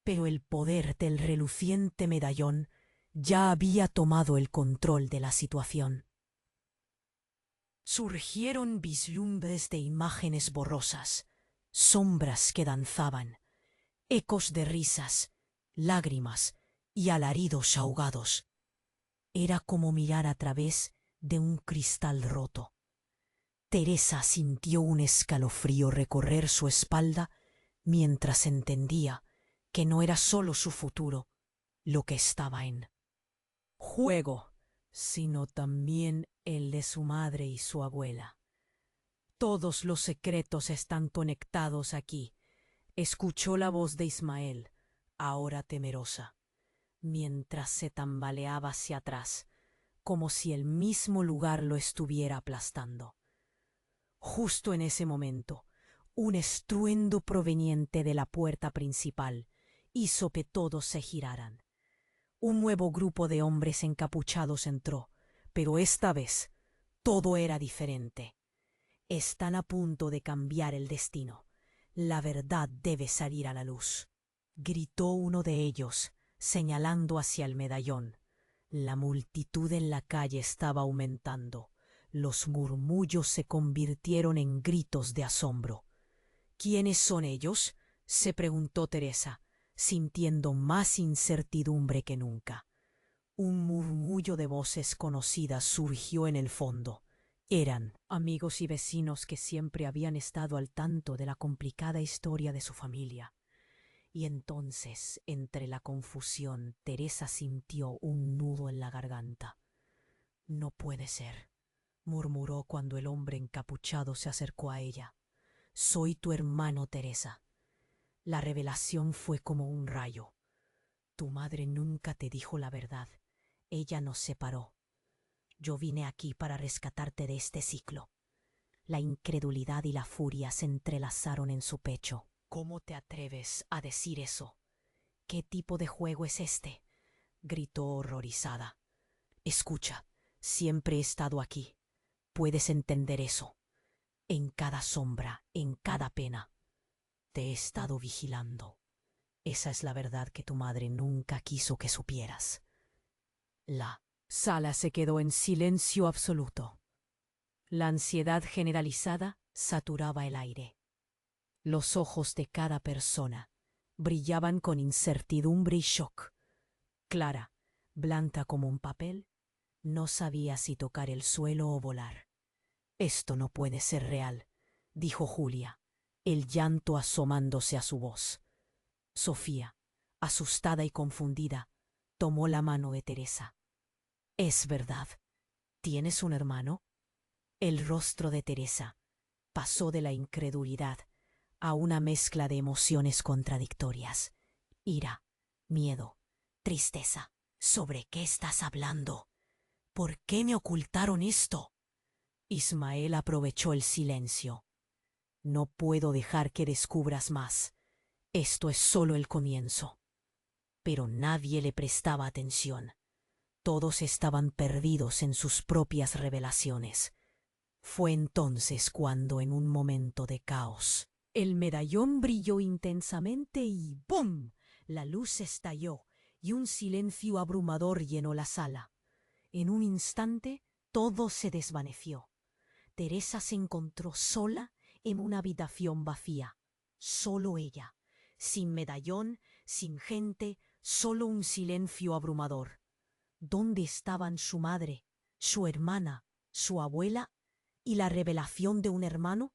pero el poder del reluciente medallón ya había tomado el control de la situación. Surgieron vislumbres de imágenes borrosas, sombras que danzaban, ecos de risas, lágrimas y alaridos ahogados. Era como mirar a través de un cristal roto. Teresa sintió un escalofrío recorrer su espalda mientras entendía que no era solo su futuro lo que estaba en juego, sino también el de su madre y su abuela. «Todos los secretos están conectados aquí», escuchó la voz de Ismael, ahora temerosa, mientras se tambaleaba hacia atrás, como si el mismo lugar lo estuviera aplastando. Justo en ese momento, un estruendo proveniente de la puerta principal hizo que todos se giraran. Un nuevo grupo de hombres encapuchados entró, pero esta vez Todo era diferente. Están a punto de cambiar el destino. La verdad debe salir a la luz, gritó uno de ellos, señalando hacia el medallón. La multitud en la calle estaba aumentando. Los murmullos se convirtieron en gritos de asombro. ¿Quiénes son ellos?, se preguntó Teresa, sintiendo más incertidumbre que nunca. Un murmullo de voces conocidas surgió en el fondo. Eran amigos y vecinos que siempre habían estado al tanto de la complicada historia de su familia. Y entonces, entre la confusión, Teresa sintió un nudo en la garganta. «No puede ser», murmuró cuando el hombre encapuchado se acercó a ella. «Soy tu hermano, Teresa». La revelación fue como un rayo. «Tu madre nunca te dijo la verdad. Ella nos separó. Yo vine aquí para rescatarte de este ciclo». La incredulidad y la furia se entrelazaron en su pecho. «¿Cómo te atreves a decir eso? ¿Qué tipo de juego es este?», gritó horrorizada. «Escucha, siempre he estado aquí. Puedes entender eso. En cada sombra, en cada pena. Te he estado vigilando. Esa es la verdad que tu madre nunca quiso que supieras». La sala se quedó en silencio absoluto. La ansiedad generalizada saturaba el aire. Los ojos de cada persona brillaban con incertidumbre y shock. Clara, blanca como un papel, no sabía si tocar el suelo o volar. «Esto no puede ser real», dijo Julia, el llanto asomándose a su voz. Sofía, asustada y confundida, tomó la mano de Teresa. «Es verdad. ¿Tienes un hermano?». El rostro de Teresa pasó de la incredulidad a una mezcla de emociones contradictorias. Ira, miedo, tristeza. «¿Sobre qué estás hablando? ¿Por qué me ocultaron esto?». Ismael aprovechó el silencio. «No puedo dejar que descubras más. Esto es solo el comienzo». Pero nadie le prestaba atención. Todos estaban perdidos en sus propias revelaciones. Fue entonces cuando, en un momento de caos, el medallón brilló intensamente y ¡bum!, la luz estalló y un silencio abrumador llenó la sala. En un instante todo se desvaneció. Teresa se encontró sola en una habitación vacía. Solo ella, sin medallón, sin gente, solo un silencio abrumador. ¿Dónde estaban su madre, su hermana, su abuela y la revelación de un hermano?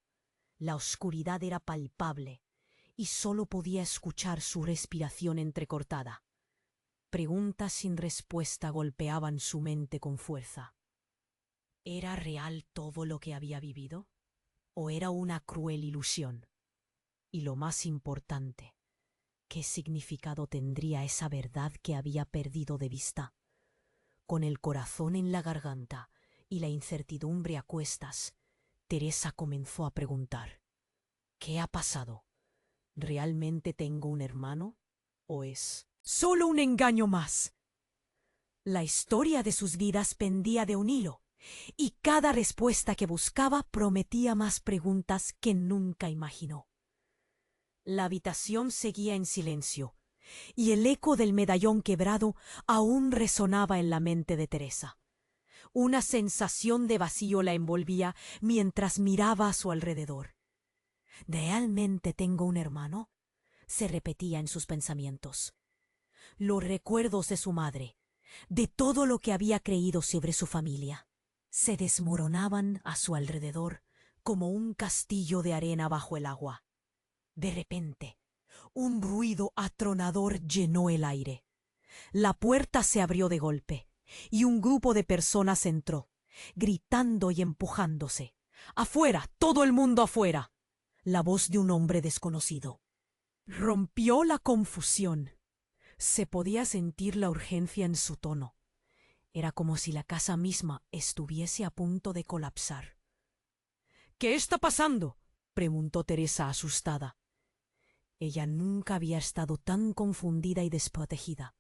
La oscuridad era palpable y solo podía escuchar su respiración entrecortada. Preguntas sin respuesta golpeaban su mente con fuerza. ¿Era real todo lo que había vivido? ¿O era una cruel ilusión? Y lo más importante, ¿qué significado tendría esa verdad que había perdido de vista? Con el corazón en la garganta y la incertidumbre a cuestas, Teresa comenzó a preguntar: «¿Qué ha pasado? ¿Realmente tengo un hermano? ¿O es solo un engaño más?». La historia de sus vidas pendía de un hilo, y cada respuesta que buscaba prometía más preguntas que nunca imaginó. La habitación seguía en silencio, y el eco del medallón quebrado aún resonaba en la mente de Teresa. Una sensación de vacío la envolvía mientras miraba a su alrededor. «¿Realmente tengo un hermano?», se repetía en sus pensamientos. Los recuerdos de su madre, de todo lo que había creído sobre su familia, se desmoronaban a su alrededor como un castillo de arena bajo el agua. De repente, un ruido atronador llenó el aire. La puerta se abrió de golpe y un grupo de personas entró, gritando y empujándose. «¡Afuera! ¡Todo el mundo afuera!». La voz de un hombre desconocido rompió la confusión. Se podía sentir la urgencia en su tono. Era como si la casa misma estuviese a punto de colapsar. «¿Qué está pasando?», preguntó Teresa asustada. Ella nunca había estado tan confundida y desprotegida.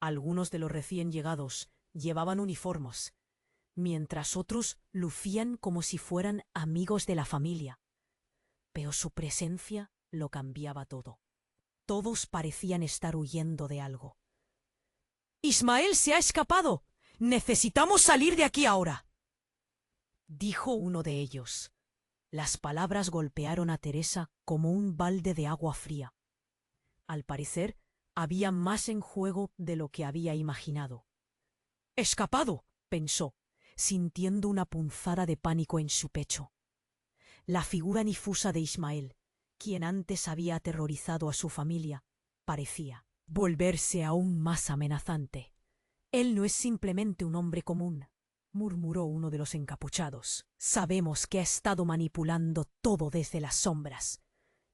Algunos de los recién llegados llevaban uniformes, mientras otros lucían como si fueran amigos de la familia. Pero su presencia lo cambiaba todo. Todos parecían estar huyendo de algo. «¡Ismael se ha escapado! ¡Necesitamos salir de aquí ahora!», dijo uno de ellos. Las palabras golpearon a Teresa como un balde de agua fría. Al parecer, había más en juego de lo que había imaginado. «¡Escapado!», pensó, sintiendo una punzada de pánico en su pecho. La figura difusa de Ismael, quien antes había aterrorizado a su familia, parecía volverse aún más amenazante. «Él no es simplemente un hombre común», murmuró uno de los encapuchados. «Sabemos que ha estado manipulando todo desde las sombras.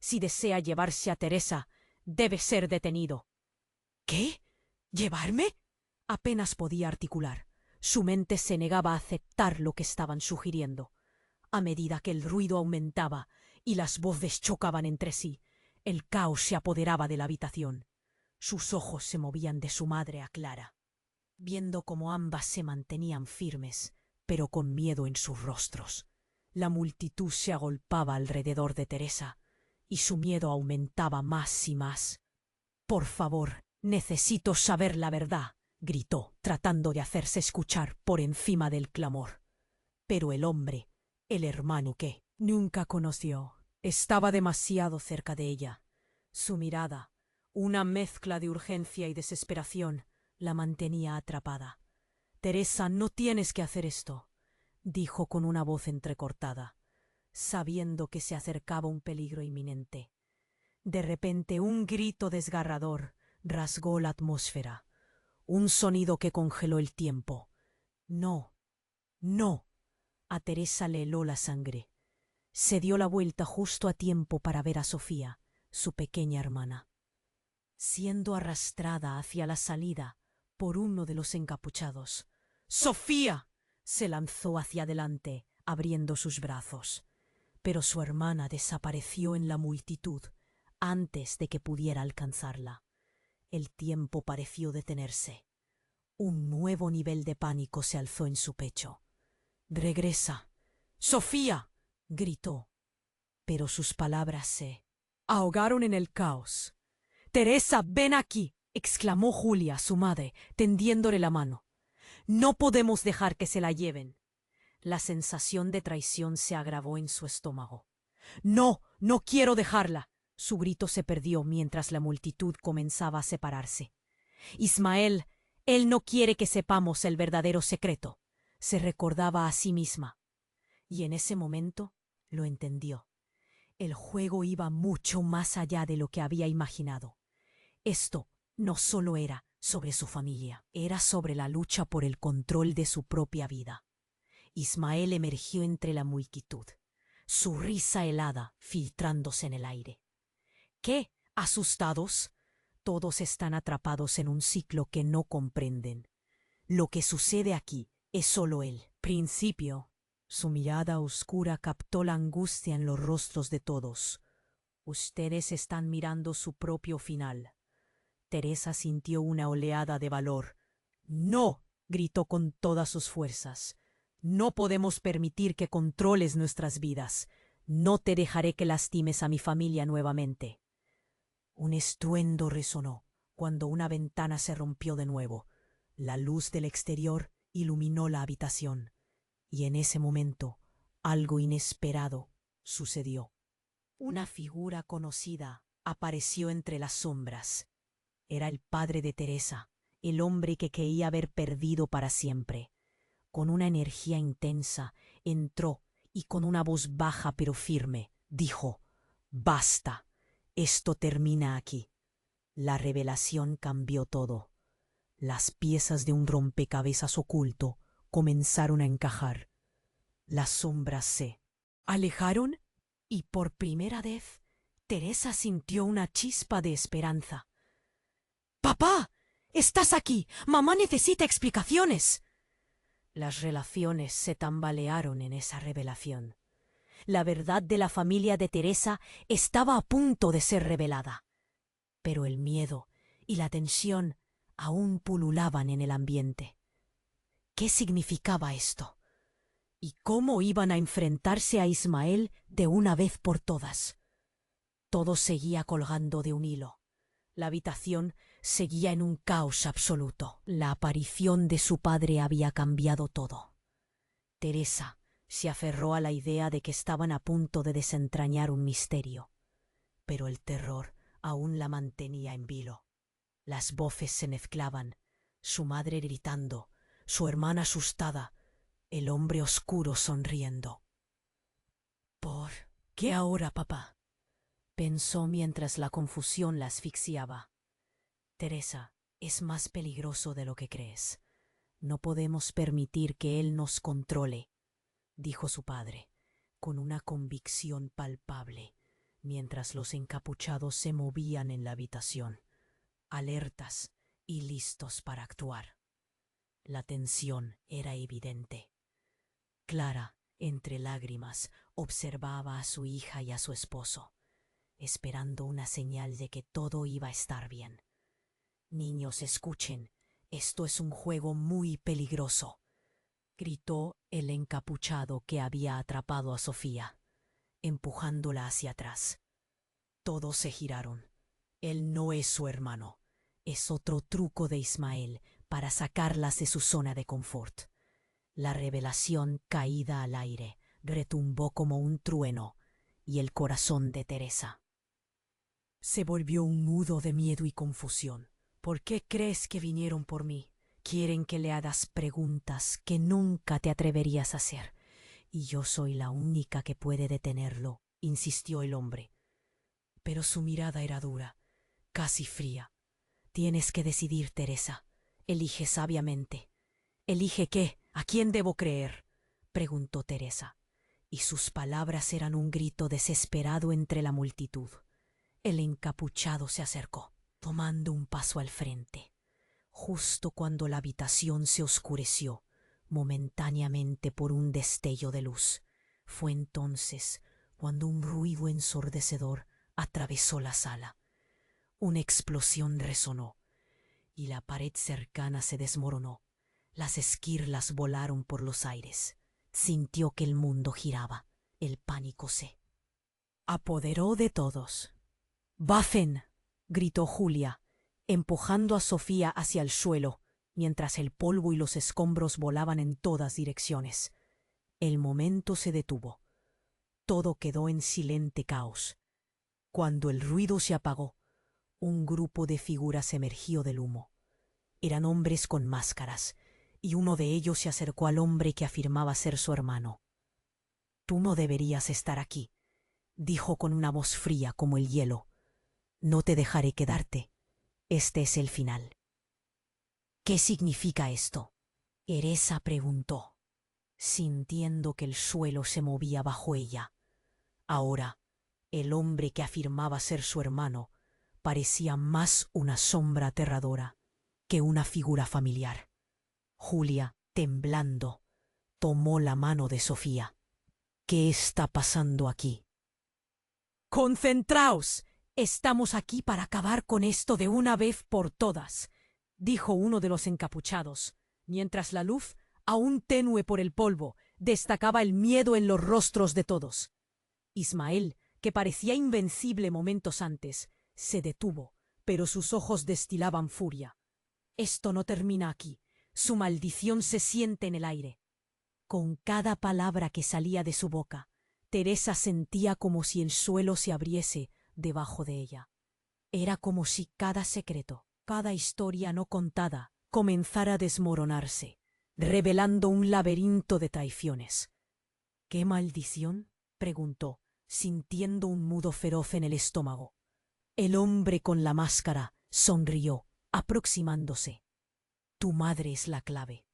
Si desea llevarse a Teresa, debe ser detenido». «¿Qué? ¿Llevarme?», apenas podía articular. Su mente se negaba a aceptar lo que estaban sugiriendo. A medida que el ruido aumentaba y las voces chocaban entre sí, el caos se apoderaba de la habitación. Sus ojos se movían de su madre a Clara, viendo cómo ambas se mantenían firmes, pero con miedo en sus rostros. La multitud se agolpaba alrededor de Teresa, y su miedo aumentaba más y más. «Por favor, necesito saber la verdad», gritó, tratando de hacerse escuchar por encima del clamor. Pero el hombre, el hermano que nunca conoció, estaba demasiado cerca de ella. Su mirada, una mezcla de urgencia y desesperación, la mantenía atrapada. «Teresa, no tienes que hacer esto», dijo con una voz entrecortada, sabiendo que se acercaba un peligro inminente. De repente un grito desgarrador rasgó la atmósfera, un sonido que congeló el tiempo. «No, no». A Teresa le heló la sangre. Se dio la vuelta justo a tiempo para ver a Sofía, su pequeña hermana, siendo arrastrada hacia la salida por uno de los encapuchados. «¡Sofía!», se lanzó hacia adelante, abriendo sus brazos. Pero su hermana desapareció en la multitud antes de que pudiera alcanzarla. El tiempo pareció detenerse. Un nuevo nivel de pánico se alzó en su pecho. «¡Regresa! ¡Sofía!», gritó. Pero sus palabras se ahogaron en el caos. «Teresa, ven aquí», exclamó Julia, su madre, tendiéndole la mano. «No podemos dejar que se la lleven». La sensación de traición se agravó en su estómago. «No, no quiero dejarla». Su grito se perdió mientras la multitud comenzaba a separarse. «Ismael, él no quiere que sepamos el verdadero secreto», se recordaba a sí misma. Y en ese momento lo entendió. El juego iba mucho más allá de lo que había imaginado. Esto no solo era sobre su familia, era sobre la lucha por el control de su propia vida. Ismael emergió entre la multitud, su risa helada filtrándose en el aire. «¿Qué? ¿Asustados? Todos están atrapados en un ciclo que no comprenden. Lo que sucede aquí es solo el principio». Su mirada oscura captó la angustia en los rostros de todos. «Ustedes están mirando su propio final». Teresa sintió una oleada de valor. «¡No!», gritó con todas sus fuerzas. «No podemos permitir que controles nuestras vidas. No te dejaré que lastimes a mi familia nuevamente». Un estruendo resonó cuando una ventana se rompió de nuevo. La luz del exterior iluminó la habitación. Y en ese momento, algo inesperado sucedió. Una figura conocida apareció entre las sombras. Era el padre de Teresa, el hombre que creía haber perdido para siempre. Con una energía intensa, entró y con una voz baja pero firme, dijo: «Basta, esto termina aquí». La revelación cambió todo. Las piezas de un rompecabezas oculto comenzaron a encajar. Las sombras se alejaron y por primera vez Teresa sintió una chispa de esperanza. «¡Papá! ¡Estás aquí! ¡Mamá necesita explicaciones!». Las relaciones se tambalearon en esa revelación. La verdad de la familia de Teresa estaba a punto de ser revelada. Pero el miedo y la tensión aún pululaban en el ambiente. ¿Qué significaba esto? ¿Y cómo iban a enfrentarse a Ismael de una vez por todas? Todo seguía colgando de un hilo. La habitación seguía en un caos absoluto. La aparición de su padre había cambiado todo. Teresa se aferró a la idea de que estaban a punto de desentrañar un misterio, pero el terror aún la mantenía en vilo. Las voces se mezclaban, su madre gritando, su hermana asustada, el hombre oscuro sonriendo. ¿Por qué ahora, papá?, pensó mientras la confusión la asfixiaba. Teresa, es más peligroso de lo que crees. No podemos permitir que él nos controle, dijo su padre, con una convicción palpable, mientras los encapuchados se movían en la habitación, alertas y listos para actuar. La tensión era evidente. Clara, entre lágrimas, observaba a su hija y a su esposo, esperando una señal de que todo iba a estar bien. «Niños, escuchen, esto es un juego muy peligroso», gritó el encapuchado que había atrapado a Sofía, empujándola hacia atrás. Todos se giraron. Él no es su hermano. Es otro truco de Ismael para sacarlas de su zona de confort. La revelación, caída al aire, retumbó como un trueno, y el corazón de Teresa se volvió un nudo de miedo y confusión. ¿Por qué crees que vinieron por mí? Quieren que le hagas preguntas que nunca te atreverías a hacer, y yo soy la única que puede detenerlo, insistió el hombre. Pero su mirada era dura, casi fría. Tienes que decidir, Teresa. Elige sabiamente. ¿Elige qué? ¿A quién debo creer?, preguntó Teresa, y sus palabras eran un grito desesperado entre la multitud. El encapuchado se acercó, tomando un paso al frente, justo cuando la habitación se oscureció momentáneamente por un destello de luz. Fue entonces cuando un ruido ensordecedor atravesó la sala. Una explosión resonó, y la pared cercana se desmoronó. Las esquirlas volaron por los aires. Sintió que el mundo giraba. El pánico se apoderó de todos. «¡Waffen!», gritó Julia, empujando a Sofía hacia el suelo, mientras el polvo y los escombros volaban en todas direcciones. El momento se detuvo. Todo quedó en silente caos. Cuando el ruido se apagó, un grupo de figuras emergió del humo. Eran hombres con máscaras, y uno de ellos se acercó al hombre que afirmaba ser su hermano. «Tú no deberías estar aquí», dijo con una voz fría como el hielo. «No te dejaré quedarte. Este es el final». «¿Qué significa esto?», Teresa preguntó, sintiendo que el suelo se movía bajo ella. Ahora, el hombre que afirmaba ser su hermano parecía más una sombra aterradora que una figura familiar. Julia, temblando, tomó la mano de Sofía. «¿Qué está pasando aquí?». «Concentraos. Estamos aquí para acabar con esto de una vez por todas», dijo uno de los encapuchados, mientras la luz, aún tenue por el polvo, destacaba el miedo en los rostros de todos. Ismael, que parecía invencible momentos antes, se detuvo, pero sus ojos destilaban furia. «Esto no termina aquí. Su maldición se siente en el aire». Con cada palabra que salía de su boca, Teresa sentía como si el suelo se abriese debajo de ella. Era como si cada secreto, cada historia no contada, comenzara a desmoronarse, revelando un laberinto de traiciones. «¿Qué maldición?», preguntó, sintiendo un nudo feroz en el estómago. El hombre con la máscara sonrió, aproximándose. «Tu madre es la clave.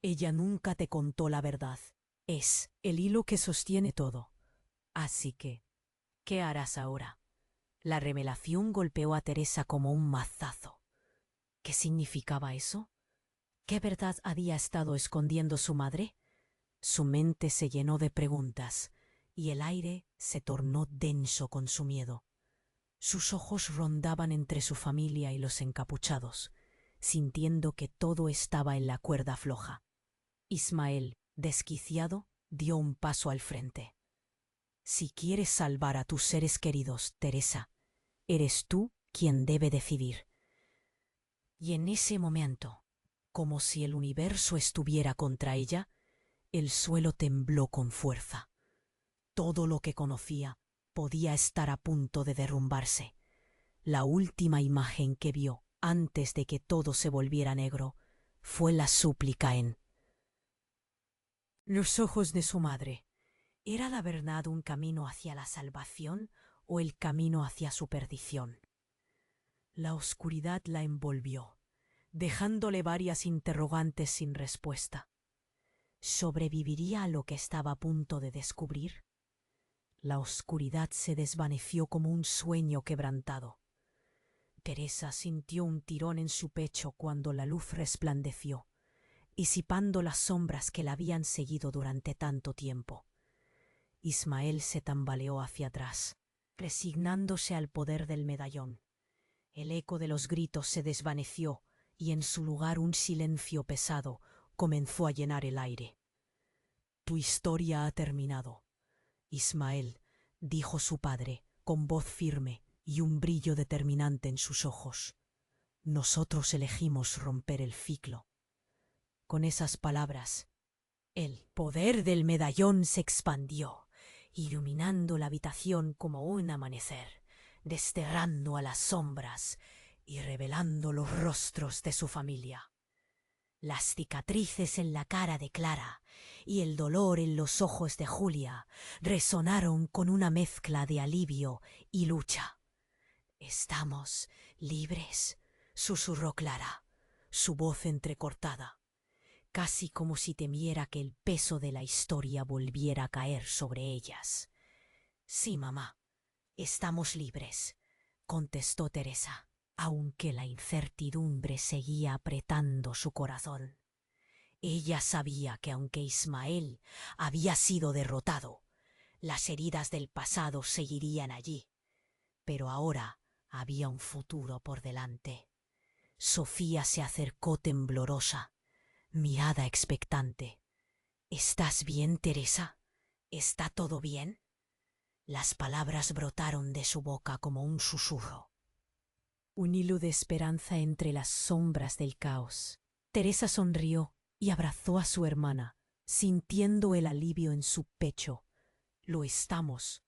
Ella nunca te contó la verdad. Es el hilo que sostiene todo. Así que, ¿qué harás ahora?». La revelación golpeó a Teresa como un mazazo. ¿Qué significaba eso? ¿Qué verdad había estado escondiendo su madre? Su mente se llenó de preguntas, y el aire se tornó denso con su miedo. Sus ojos rondaban entre su familia y los encapuchados, sintiendo que todo estaba en la cuerda floja. Ismael, desquiciado, dio un paso al frente. Si quieres salvar a tus seres queridos, Teresa, eres tú quien debe decidir. Y en ese momento, como si el universo estuviera contra ella, el suelo tembló con fuerza. Todo lo que conocía podía estar a punto de derrumbarse. La última imagen que vio, antes de que todo se volviera negro, fue la súplica en los ojos de su madre. ¿Era la verdad un camino hacia la salvación o el camino hacia su perdición? La oscuridad la envolvió, dejándole varias interrogantes sin respuesta. ¿Sobreviviría a lo que estaba a punto de descubrir? La oscuridad se desvaneció como un sueño quebrantado. Teresa sintió un tirón en su pecho cuando la luz resplandeció, disipando las sombras que la habían seguido durante tanto tiempo. Ismael se tambaleó hacia atrás, resignándose al poder del medallón. El eco de los gritos se desvaneció y en su lugar un silencio pesado comenzó a llenar el aire. Tu historia ha terminado, Ismael, dijo su padre, con voz firme y un brillo determinante en sus ojos. Nosotros elegimos romper el ciclo. Con esas palabras, el poder del medallón se expandió, iluminando la habitación como un amanecer, desterrando a las sombras y revelando los rostros de su familia. Las cicatrices en la cara de Clara y el dolor en los ojos de Julia resonaron con una mezcla de alivio y lucha. «Estamos libres», susurró Clara, su voz entrecortada, casi como si temiera que el peso de la historia volviera a caer sobre ellas. «Sí, mamá, estamos libres», contestó Teresa, aunque la incertidumbre seguía apretando su corazón. Ella sabía que aunque Ismael había sido derrotado, las heridas del pasado seguirían allí, pero ahora había un futuro por delante. Sofía se acercó temblorosa, mirada expectante. «¿Estás bien, Teresa? ¿Está todo bien?» Las palabras brotaron de su boca como un susurro. Un hilo de esperanza entre las sombras del caos. Teresa sonrió y abrazó a su hermana, sintiendo el alivio en su pecho. «Lo estamos,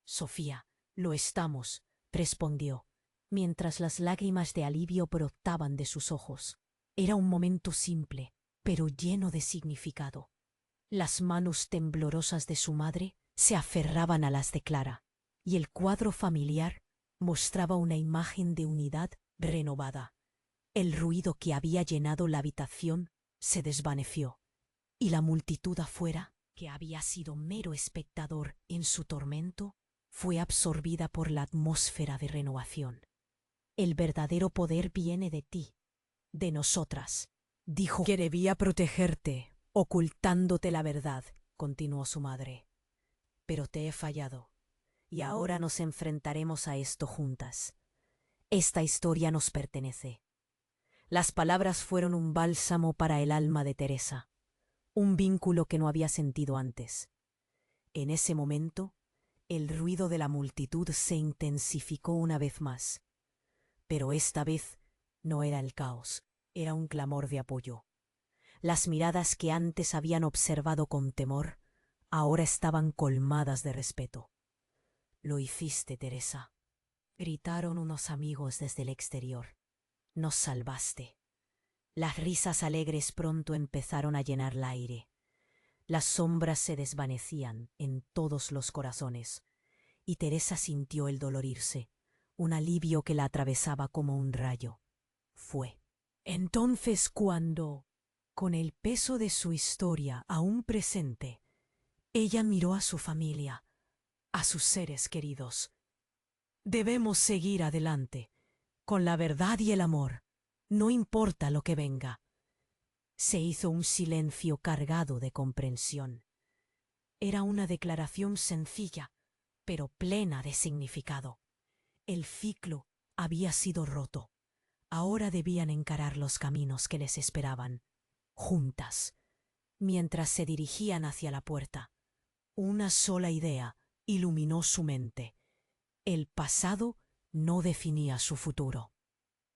Sofía, lo estamos», respondió, mientras las lágrimas de alivio brotaban de sus ojos. Era un momento simple, pero lleno de significado. Las manos temblorosas de su madre se aferraban a las de Clara, y el cuadro familiar mostraba una imagen de unidad renovada. El ruido que había llenado la habitación se desvaneció, y la multitud afuera, que había sido mero espectador en su tormento, fue absorbida por la atmósfera de renovación. «El verdadero poder viene de ti, de nosotras», dijo. «Que debía protegerte, ocultándote la verdad», continuó su madre. «Pero te he fallado, y ahora nos enfrentaremos a esto juntas. Esta historia nos pertenece». Las palabras fueron un bálsamo para el alma de Teresa, un vínculo que no había sentido antes. En ese momento, el ruido de la multitud se intensificó una vez más, pero esta vez no era el caos, era un clamor de apoyo. Las miradas que antes habían observado con temor, ahora estaban colmadas de respeto. «Lo hiciste, Teresa», gritaron unos amigos desde el exterior. «Nos salvaste». Las risas alegres pronto empezaron a llenar el aire. Las sombras se desvanecían en todos los corazones, y Teresa sintió el dolor irse, un alivio que la atravesaba como un rayo. Fue entonces cuando, con el peso de su historia aún presente, ella miró a su familia, a sus seres queridos. «Debemos seguir adelante, con la verdad y el amor, no importa lo que venga». Se hizo un silencio cargado de comprensión. Era una declaración sencilla, pero plena de significado. El ciclo había sido roto. Ahora debían encarar los caminos que les esperaban, juntas, Mientras se dirigían hacia la puerta, una sola idea iluminó su mente. El pasado no definía su futuro.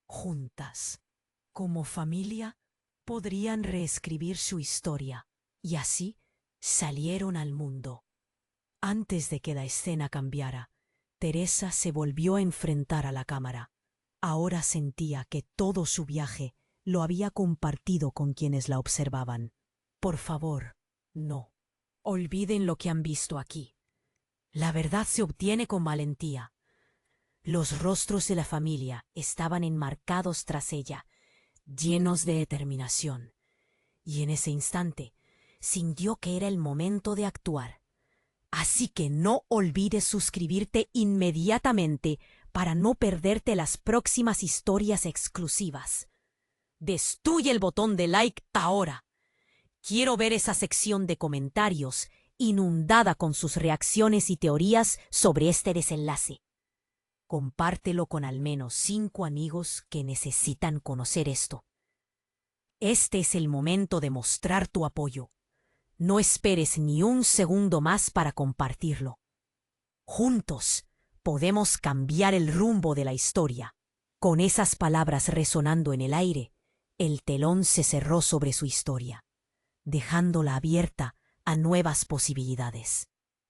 Juntas, como familia, podrían reescribir su historia, y así salieron al mundo. Antes de que la escena cambiara, Teresa se volvió a enfrentar a la cámara. Ahora sentía que todo su viaje lo había compartido con quienes la observaban. Por favor, no. Olviden lo que han visto aquí. La verdad se obtiene con valentía. Los rostros de la familia estaban enmarcados tras ella, llenos de determinación. Y en ese instante sintió que era el momento de actuar. Así que no olvides suscribirte inmediatamente para no perderte las próximas historias exclusivas. Destruye el botón de like ahora. Quiero ver esa sección de comentarios inundada con sus reacciones y teorías sobre este desenlace. Compártelo con al menos 5 amigos que necesitan conocer esto. Este es el momento de mostrar tu apoyo. No esperes ni un segundo más para compartirlo. Juntos podemos cambiar el rumbo de la historia. Con esas palabras resonando en el aire, el telón se cerró sobre su historia, dejándola abierta a nuevas posibilidades.